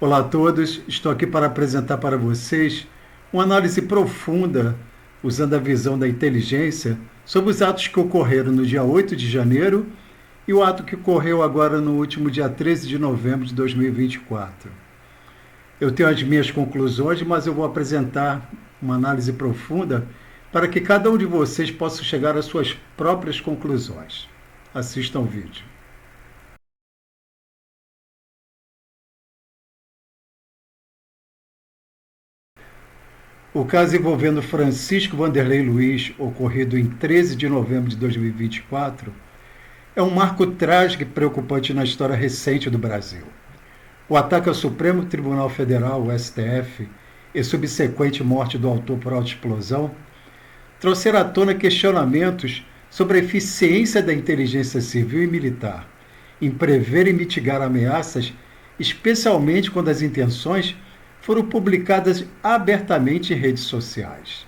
Olá a todos, estou aqui para apresentar para vocês uma análise profunda, usando a visão da inteligência, sobre os atos que ocorreram no dia 8 de janeiro e o ato que ocorreu agora no último dia 13 de novembro de 2024. Eu tenho as minhas conclusões, mas eu vou apresentar uma análise profunda para que cada um de vocês possa chegar às suas próprias conclusões. Assistam o vídeo. O caso envolvendo Francisco Wanderlei Luiz, ocorrido em 13 de novembro de 2024, é um marco trágico e preocupante na história recente do Brasil. O ataque ao Supremo Tribunal Federal, o STF, e subsequente morte do autor por autoexplosão, trouxeram à tona questionamentos sobre a eficiência da inteligência civil e militar em prever e mitigar ameaças, especialmente quando as intenções foram publicadas abertamente em redes sociais.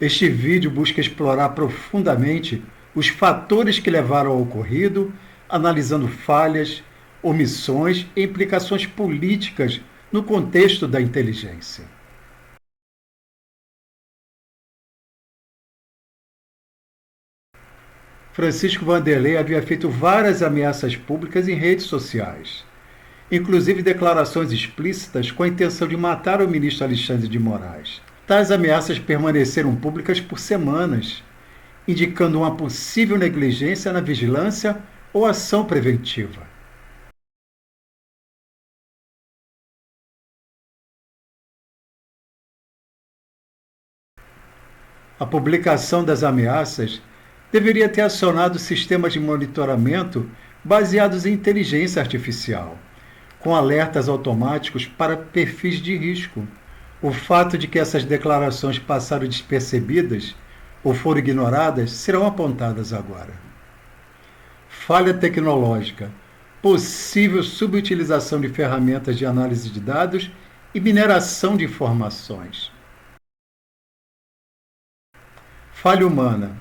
Este vídeo busca explorar profundamente os fatores que levaram ao ocorrido, analisando falhas, omissões e implicações políticas no contexto da inteligência. Francisco Wanderlei havia feito várias ameaças públicas em redes sociais, inclusive declarações explícitas com a intenção de matar o ministro Alexandre de Moraes. Tais ameaças permaneceram públicas por semanas, indicando uma possível negligência na vigilância ou ação preventiva. A publicação das ameaças deveria ter acionado sistemas de monitoramento baseados em inteligência artificial, com alertas automáticos para perfis de risco. O fato de que essas declarações passaram despercebidas ou foram ignoradas serão apontadas agora. Falha tecnológica, possível subutilização de ferramentas de análise de dados e mineração de informações. Falha humana,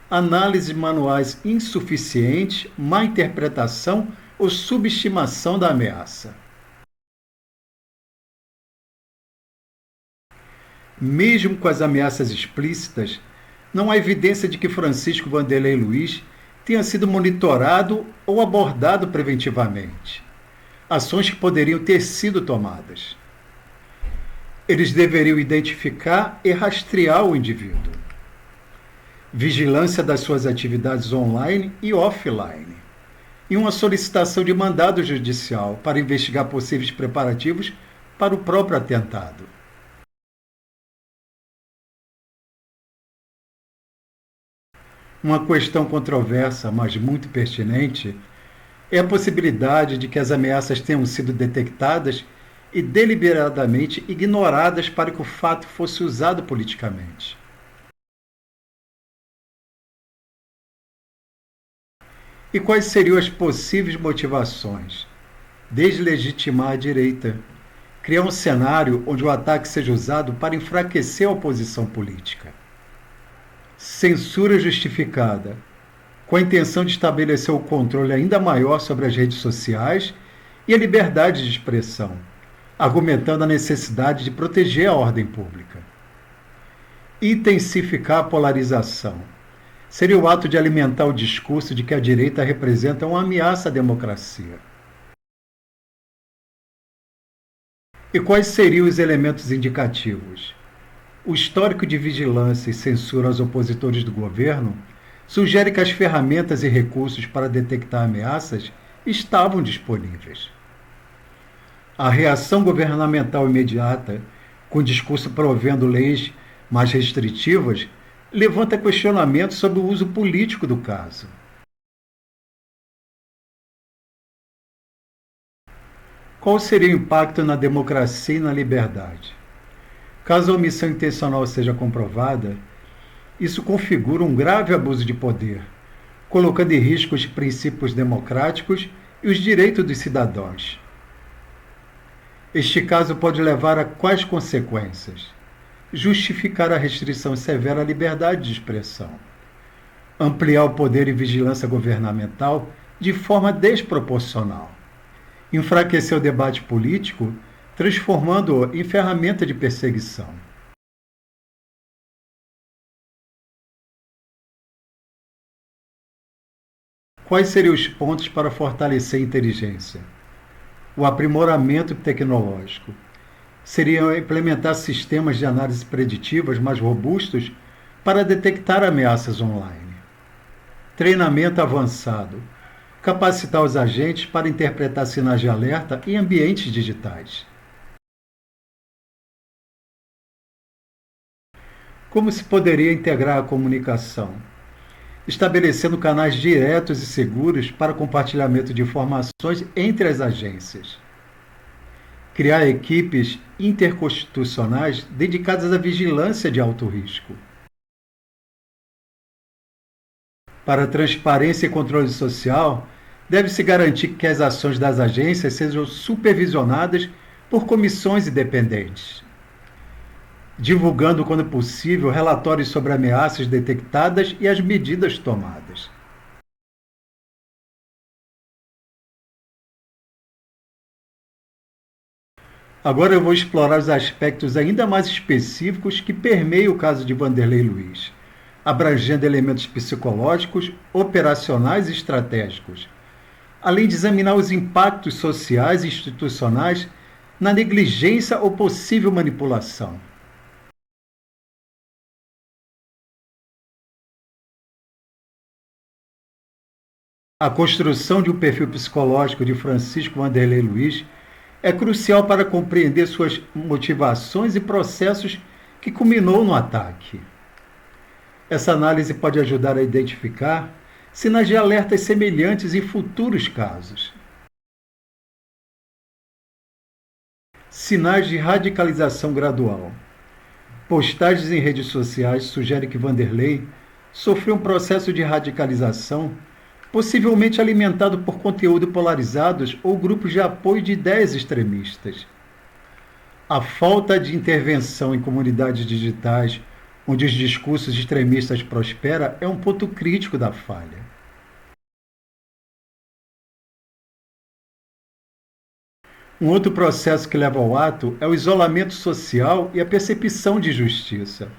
análise de manuais insuficiente, má interpretação ou subestimação da ameaça. Mesmo com as ameaças explícitas, não há evidência de que Francisco Wanderlei Luiz tenha sido monitorado ou abordado preventivamente. Ações que poderiam ter sido tomadas. Eles deveriam identificar e rastrear o indivíduo. Vigilância das suas atividades online e offline. E uma solicitação de mandado judicial para investigar possíveis preparativos para o próprio atentado. Uma questão controversa, mas muito pertinente, é a possibilidade de que as ameaças tenham sido detectadas e deliberadamente ignoradas para que o fato fosse usado politicamente. E quais seriam as possíveis motivações? Deslegitimar a direita. Criar um cenário onde o ataque seja usado para enfraquecer a oposição política. Censura justificada, com a intenção de estabelecer o controle ainda maior sobre as redes sociais e a liberdade de expressão, argumentando a necessidade de proteger a ordem pública. Intensificar a polarização. Seria o ato de alimentar o discurso de que a direita representa uma ameaça à democracia. E quais seriam os elementos indicativos? O histórico de vigilância e censura aos opositores do governo sugere que as ferramentas e recursos para detectar ameaças estavam disponíveis. A reação governamental imediata, com o discurso provendo leis mais restritivas, levanta questionamentos sobre o uso político do caso. Qual seria o impacto na democracia e na liberdade? Caso a omissão intencional seja comprovada, isso configura um grave abuso de poder, colocando em risco os princípios democráticos e os direitos dos cidadãos. Este caso pode levar a quais consequências? Justificar a restrição severa à liberdade de expressão, ampliar o poder e vigilância governamental de forma desproporcional enfraquecer o debate político, transformando-o em ferramenta de perseguição. Quais seriam os pontos para fortalecer a inteligência? O aprimoramento tecnológico. Seria implementar sistemas de análise preditivas mais robustos para detectar ameaças online. Treinamento avançado. Capacitar os agentes para interpretar sinais de alerta em ambientes digitais. Como se poderia integrar a comunicação? Estabelecendo canais diretos e seguros para compartilhamento de informações entre as agências. Criar equipes interconstitucionais dedicadas à vigilância de alto risco. Para transparência e controle social, deve-se garantir que as ações das agências sejam supervisionadas por comissões independentes, divulgando, quando possível, relatórios sobre ameaças detectadas e as medidas tomadas. Agora eu vou explorar os aspectos ainda mais específicos que permeiam o caso de Vanderlei Luiz, abrangendo elementos psicológicos, operacionais e estratégicos, além de examinar os impactos sociais e institucionais na negligência ou possível manipulação. A construção de um perfil psicológico de Francisco Vanderlei Luiz é crucial para compreender suas motivações e processos que culminou no ataque. Essa análise pode ajudar a identificar sinais de alertas semelhantes em futuros casos. Sinais de radicalização gradual. Postagens em redes sociais sugerem que Vanderlei sofreu um processo de radicalização, possivelmente alimentado por conteúdo polarizados ou grupos de apoio de ideias extremistas. A falta de intervenção em comunidades digitais, onde os discursos extremistas prosperam, é um ponto crítico da falha. Um outro processo que leva ao ato é o isolamento social e a percepção de justiça.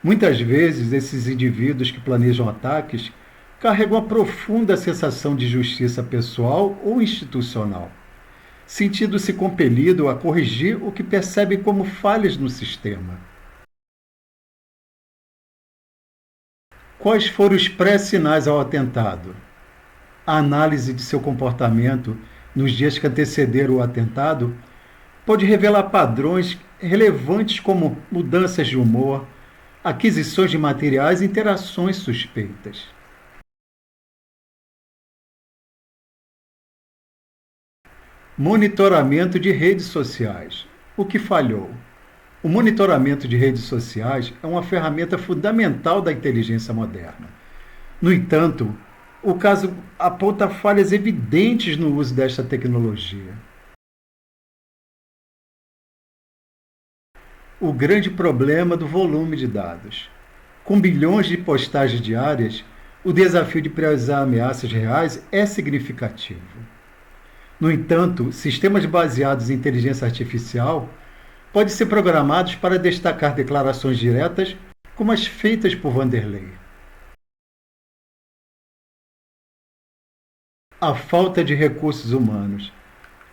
Muitas vezes, esses indivíduos que planejam ataques carregam uma profunda sensação de justiça pessoal ou institucional, sentindo-se compelido a corrigir o que percebem como falhas no sistema. Quais foram os pré-sinais ao atentado? A análise de seu comportamento nos dias que antecederam o atentado pode revelar padrões relevantes como mudanças de humor, aquisições de materiais e interações suspeitas. Monitoramento de redes sociais. O que falhou? O monitoramento de redes sociais é uma ferramenta fundamental da inteligência moderna. No entanto, o caso aponta falhas evidentes no uso desta tecnologia. O grande problema do volume de dados. Com bilhões de postagens diárias, o desafio de priorizar ameaças reais é significativo. No entanto, sistemas baseados em inteligência artificial podem ser programados para destacar declarações diretas, como as feitas por Vanderlei. A falta de recursos humanos.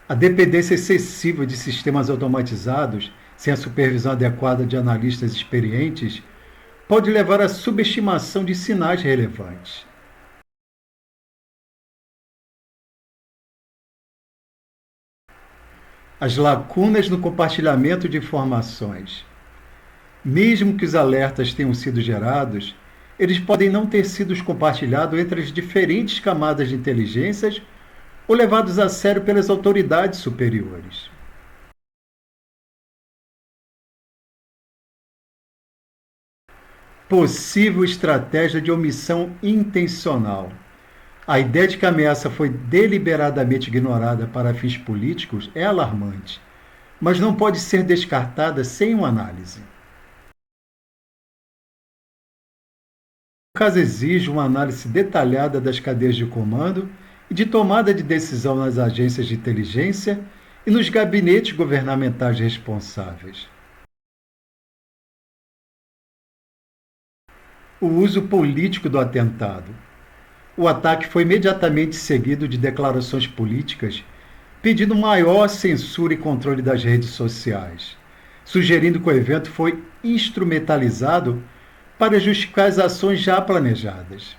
A dependência excessiva de sistemas automatizados, sem a supervisão adequada de analistas experientes, pode levar à subestimação de sinais relevantes. As lacunas no compartilhamento de informações. Mesmo que os alertas tenham sido gerados, eles podem não ter sido compartilhados entre as diferentes camadas de inteligências ou levados a sério pelas autoridades superiores. Possível estratégia de omissão intencional. A ideia de que a ameaça foi deliberadamente ignorada para fins políticos é alarmante, mas não pode ser descartada sem uma análise. O caso exige uma análise detalhada das cadeias de comando e e de tomada de decisão nas agências de inteligência e nos gabinetes governamentais responsáveis. O uso político do atentado. O ataque foi imediatamente seguido de declarações políticas pedindo maior censura e controle das redes sociais, sugerindo que o evento foi instrumentalizado para justificar as ações já planejadas.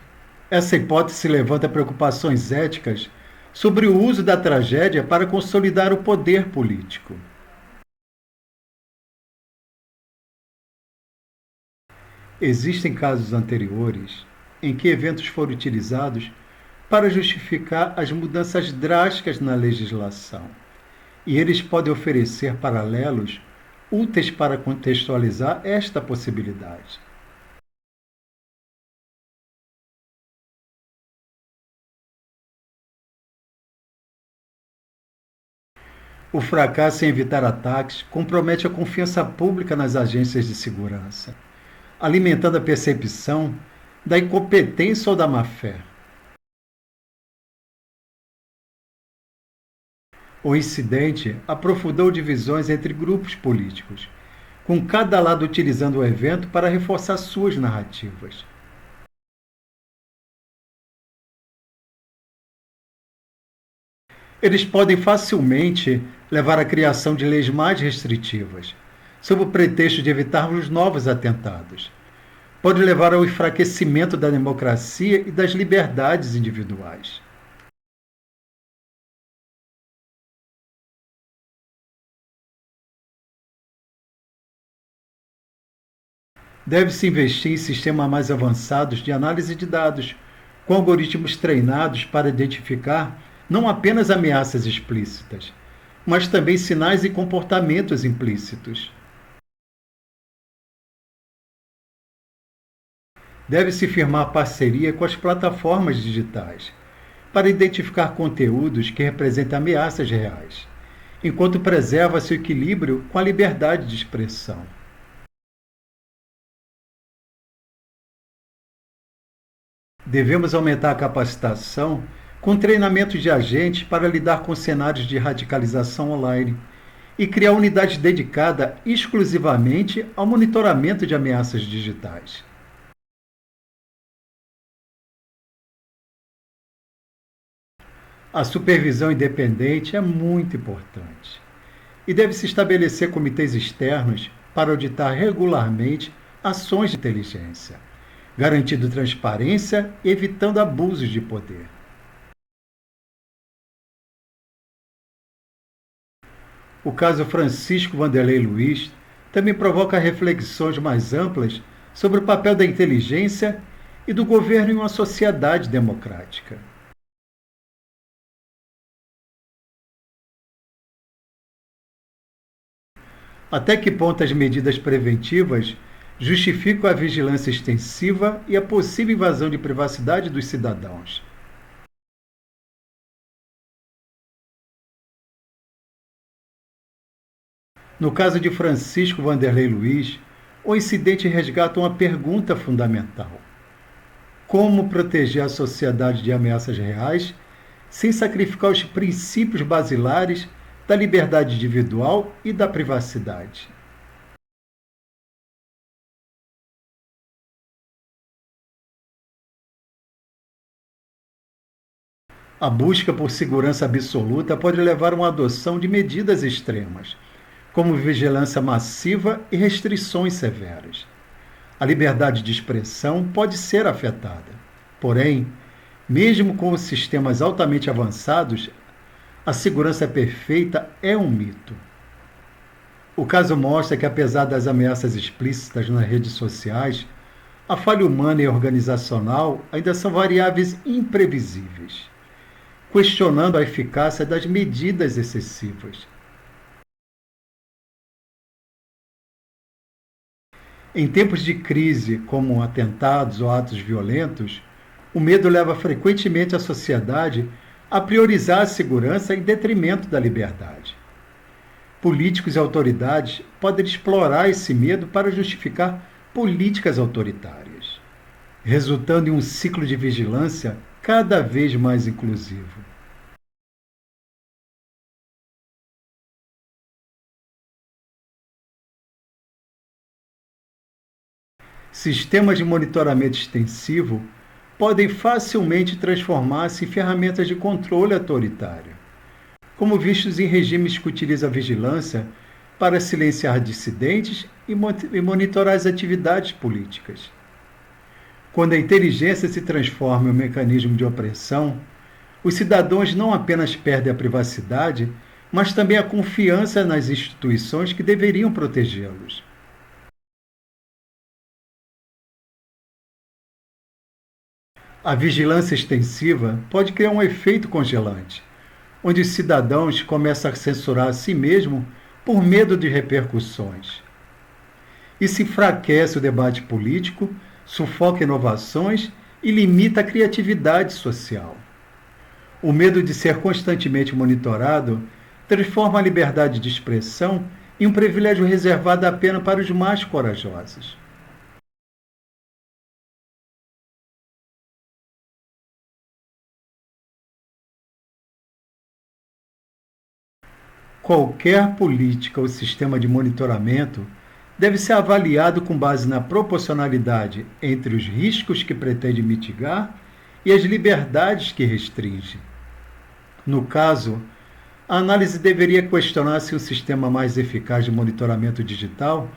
Essa hipótese levanta preocupações éticas sobre o uso da tragédia para consolidar o poder político. Existem casos anteriores em que eventos foram utilizados para justificar as mudanças drásticas na legislação, e eles podem oferecer paralelos úteis para contextualizar esta possibilidade. O fracasso em evitar ataques compromete a confiança pública nas agências de segurança, alimentando a percepção da incompetência ou da má-fé. O incidente aprofundou divisões entre grupos políticos, com cada lado utilizando o evento para reforçar suas narrativas. Eles podem facilmente levar à criação de leis mais restritivas, sob o pretexto de evitarmos novos atentados. Pode levar ao enfraquecimento da democracia e das liberdades individuais. Deve-se investir em sistemas mais avançados de análise de dados, com algoritmos treinados para identificar não apenas ameaças explícitas, mas também sinais e comportamentos implícitos. Deve-se firmar parceria com as plataformas digitais para identificar conteúdos que representem ameaças reais, enquanto preserva-se o equilíbrio com a liberdade de expressão. Devemos aumentar a capacitação com treinamentos de agentes para lidar com cenários de radicalização online e criar unidade dedicada exclusivamente ao monitoramento de ameaças digitais. A supervisão independente é muito importante e deve-se estabelecer comitês externos para auditar regularmente ações de inteligência, garantindo transparência e evitando abusos de poder. O caso Francisco Wanderlei Luiz também provoca reflexões mais amplas sobre o papel da inteligência e do governo em uma sociedade democrática. Até que ponto as medidas preventivas justificam a vigilância extensiva e a possível invasão de privacidade dos cidadãos? No caso de Francisco Wanderlei Luiz, o incidente resgata uma pergunta fundamental: como proteger a sociedade de ameaças reais sem sacrificar os princípios basilares da liberdade individual e da privacidade? A busca por segurança absoluta pode levar a uma adoção de medidas extremas, como vigilância massiva e restrições severas. A liberdade de expressão pode ser afetada. Porém, mesmo com os sistemas altamente avançados, a segurança perfeita é um mito. O caso mostra que, apesar das ameaças explícitas nas redes sociais, a falha humana e organizacional ainda são variáveis imprevisíveis, questionando a eficácia das medidas excessivas. Em tempos de crise, como atentados ou atos violentos, o medo leva frequentemente a sociedade a priorizar a segurança em detrimento da liberdade. Políticos e autoridades podem explorar esse medo para justificar políticas autoritárias, resultando em um ciclo de vigilância cada vez mais inclusivo. Sistemas de monitoramento extensivo podem facilmente transformar-se em ferramentas de controle autoritário, como vistos em regimes que utilizam a vigilância para silenciar dissidentes e monitorar as atividades políticas. Quando a inteligência se transforma em um mecanismo de opressão, os cidadãos não apenas perdem a privacidade, mas também a confiança nas instituições que deveriam protegê-los. A vigilância extensiva pode criar um efeito congelante, onde os cidadãos começam a censurar a si mesmos por medo de repercussões. Isso enfraquece o debate político, sufoca inovações e limita a criatividade social. O medo de ser constantemente monitorado transforma a liberdade de expressão em um privilégio reservado apenas para os mais corajosos. Qualquer política ou sistema de monitoramento deve ser avaliado com base na proporcionalidade entre os riscos que pretende mitigar e as liberdades que restringe. No caso, a análise deveria questionar se um sistema mais eficaz de monitoramento digital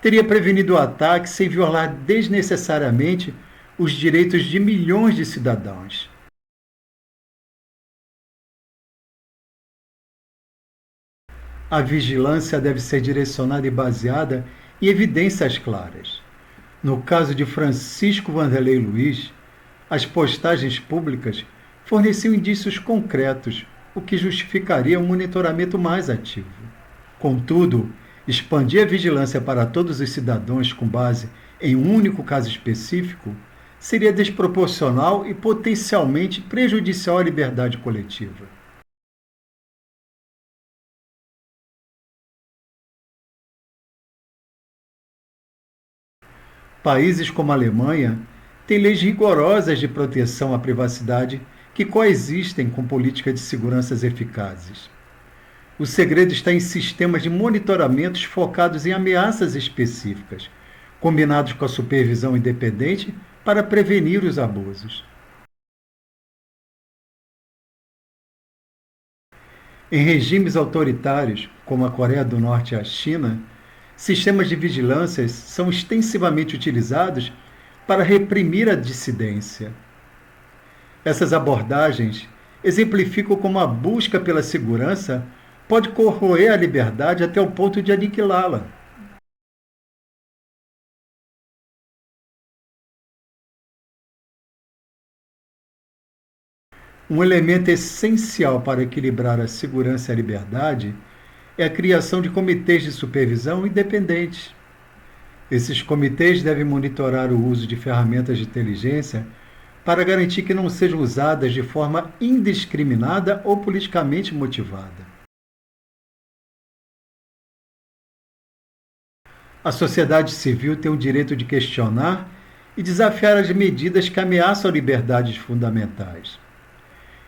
teria prevenido o ataque sem violar desnecessariamente os direitos de milhões de cidadãos. A vigilância deve ser direcionada e baseada em evidências claras. No caso de Francisco Wanderlei Luiz, as postagens públicas forneciam indícios concretos, o que justificaria um monitoramento mais ativo. Contudo, expandir a vigilância para todos os cidadãos com base em um único caso específico seria desproporcional e potencialmente prejudicial à liberdade coletiva. Países como a Alemanha têm leis rigorosas de proteção à privacidade que coexistem com políticas de segurança eficazes. O segredo está em sistemas de monitoramentos focados em ameaças específicas, combinados com a supervisão independente para prevenir os abusos. Em regimes autoritários, como a Coreia do Norte e a China, sistemas de vigilância são extensivamente utilizados para reprimir a dissidência. Essas abordagens exemplificam como a busca pela segurança pode corroer a liberdade até o ponto de aniquilá-la. Um elemento essencial para equilibrar a segurança e a liberdade é a criação de comitês de supervisão independentes. Esses comitês devem monitorar o uso de ferramentas de inteligência para garantir que não sejam usadas de forma indiscriminada ou politicamente motivada. A sociedade civil tem o direito de questionar e desafiar as medidas que ameaçam liberdades fundamentais.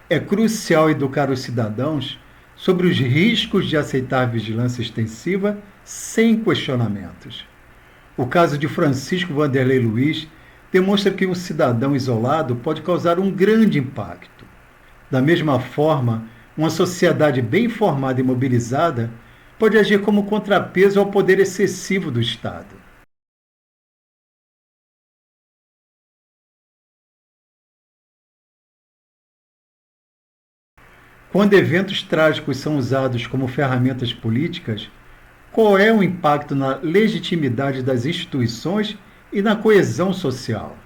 É crucial educar os cidadãos sobre os riscos de aceitar vigilância extensiva sem questionamentos. O caso de Francisco Wanderlei Luiz demonstra que um cidadão isolado pode causar um grande impacto. Da mesma forma, uma sociedade bem informada e mobilizada pode agir como contrapeso ao poder excessivo do Estado. Quando eventos trágicos são usados como ferramentas políticas, qual é o impacto na legitimidade das instituições e na coesão social?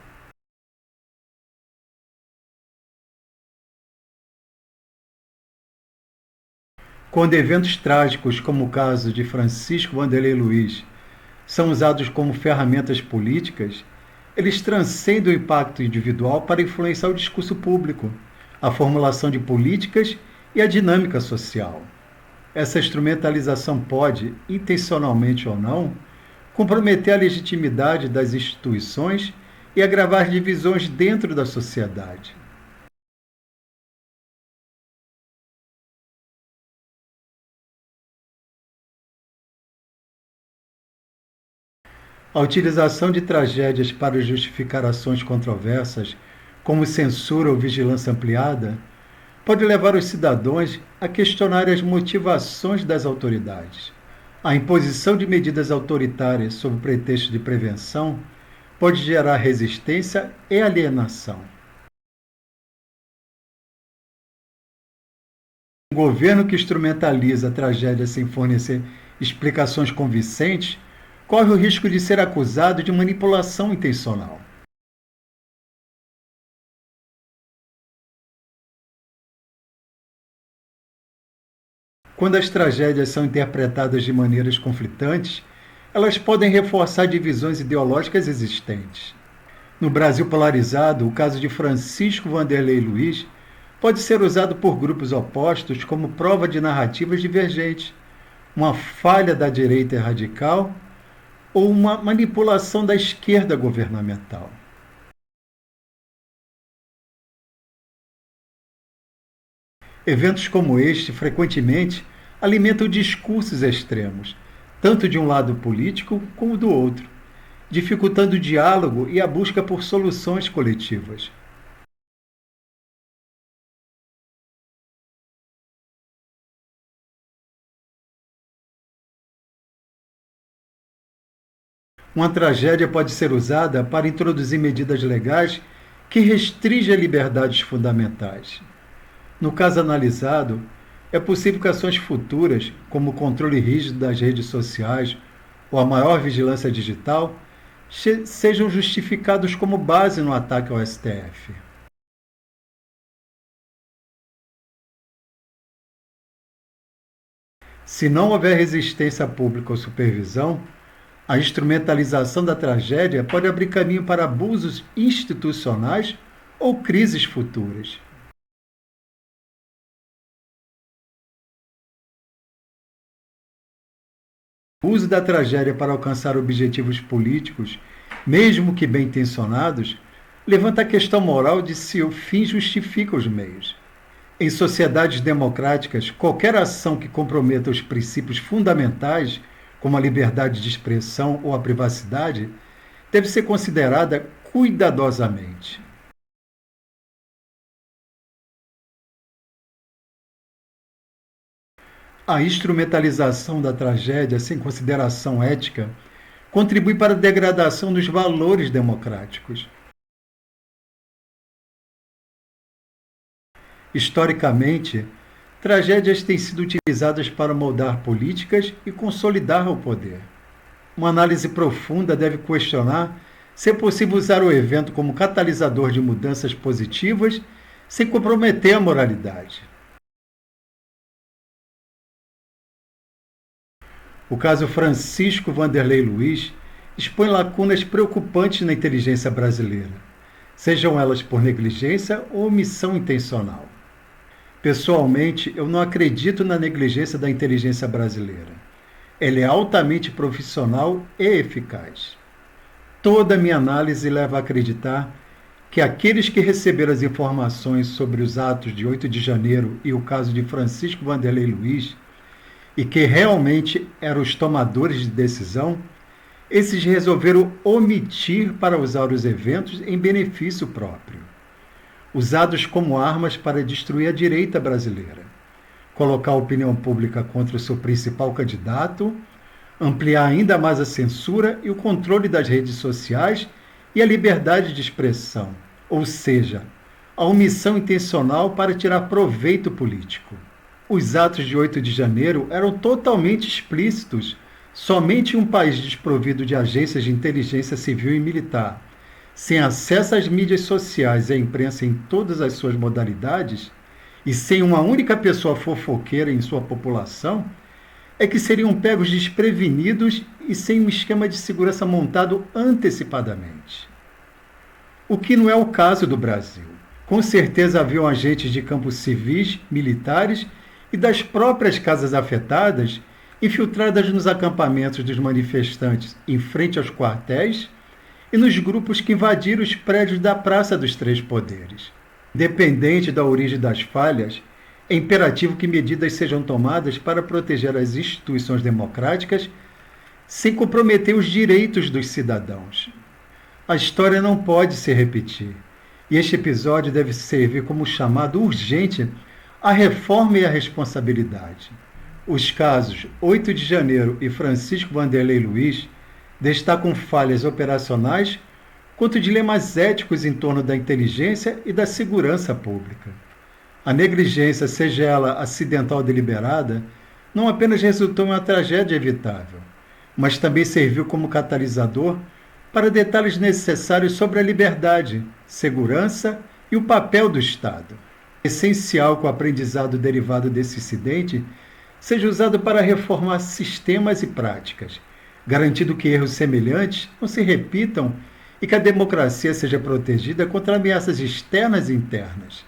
Quando eventos trágicos, como o caso de Francisco Wanderlei Luiz, são usados como ferramentas políticas, eles transcendem o impacto individual para influenciar o discurso público, a formulação de políticas e a dinâmica social. Essa instrumentalização pode, intencionalmente ou não, comprometer a legitimidade das instituições e agravar divisões dentro da sociedade. A utilização de tragédias para justificar ações controversas, como censura ou vigilância ampliada, pode levar os cidadãos a questionar as motivações das autoridades. A imposição de medidas autoritárias sob pretexto de prevenção pode gerar resistência e alienação. Um governo que instrumentaliza a tragédia sem fornecer explicações convincentes corre o risco de ser acusado de manipulação intencional. Quando as tragédias são interpretadas de maneiras conflitantes, elas podem reforçar divisões ideológicas existentes. No Brasil polarizado, o caso de Francisco Wanderlei Luiz pode ser usado por grupos opostos como prova de narrativas divergentes, uma falha da direita radical ou uma manipulação da esquerda governamental. Eventos como este, frequentemente, alimentam discursos extremos, tanto de um lado político como do outro, dificultando o diálogo e a busca por soluções coletivas. Uma tragédia pode ser usada para introduzir medidas legais que restringem liberdades fundamentais. No caso analisado, é possível que ações futuras, como o controle rígido das redes sociais ou a maior vigilância digital, sejam justificados como base no ataque ao STF. Se não houver resistência pública ou supervisão, a instrumentalização da tragédia pode abrir caminho para abusos institucionais ou crises futuras. O uso da tragédia para alcançar objetivos políticos, mesmo que bem intencionados, levanta a questão moral de se o fim justifica os meios. Em sociedades democráticas, qualquer ação que comprometa os princípios fundamentais, como a liberdade de expressão ou a privacidade, deve ser considerada cuidadosamente. A instrumentalização da tragédia sem consideração ética contribui para a degradação dos valores democráticos. Historicamente, tragédias têm sido utilizadas para moldar políticas e consolidar o poder. Uma análise profunda deve questionar se é possível usar o evento como catalisador de mudanças positivas sem comprometer a moralidade. O caso Francisco Wanderlei Luiz expõe lacunas preocupantes na inteligência brasileira, sejam elas por negligência ou omissão intencional. Pessoalmente, eu não acredito na negligência da inteligência brasileira. Ela é altamente profissional e eficaz. Toda a minha análise leva a acreditar que aqueles que receberam as informações sobre os atos de 8 de janeiro e o caso de Francisco Wanderlei Luiz, e que realmente eram os tomadores de decisão, esses resolveram omitir para usar os eventos em benefício próprio, usados como armas para destruir a direita brasileira, colocar a opinião pública contra o seu principal candidato, ampliar ainda mais a censura e o controle das redes sociais e a liberdade de expressão, ou seja, a omissão intencional para tirar proveito político. Os atos de 8 de janeiro eram totalmente explícitos. Somente um país desprovido de agências de inteligência civil e militar, sem acesso às mídias sociais e à imprensa em todas as suas modalidades, e sem uma única pessoa fofoqueira em sua população, é que seriam pegos desprevenidos e sem um esquema de segurança montado antecipadamente. O que não é o caso do Brasil. Com certeza haviam agentes de campos civis, militares e das próprias casas afetadas, infiltradas nos acampamentos dos manifestantes em frente aos quartéis e nos grupos que invadiram os prédios da Praça dos Três Poderes. Independente da origem das falhas, é imperativo que medidas sejam tomadas para proteger as instituições democráticas sem comprometer os direitos dos cidadãos. A história não pode se repetir, e este episódio deve servir como chamado urgente à reforma e à responsabilidade. Os casos 8 de janeiro e Francisco Wanderlei Luiz destacam falhas operacionais quanto dilemas éticos em torno da inteligência e da segurança pública. A negligência, seja ela acidental ou deliberada, não apenas resultou em uma tragédia evitável, mas também serviu como catalisador para detalhes necessários sobre a liberdade, segurança e o papel do Estado. É essencial que o aprendizado derivado desse incidente seja usado para reformar sistemas e práticas, garantindo que erros semelhantes não se repitam e que a democracia seja protegida contra ameaças externas e internas.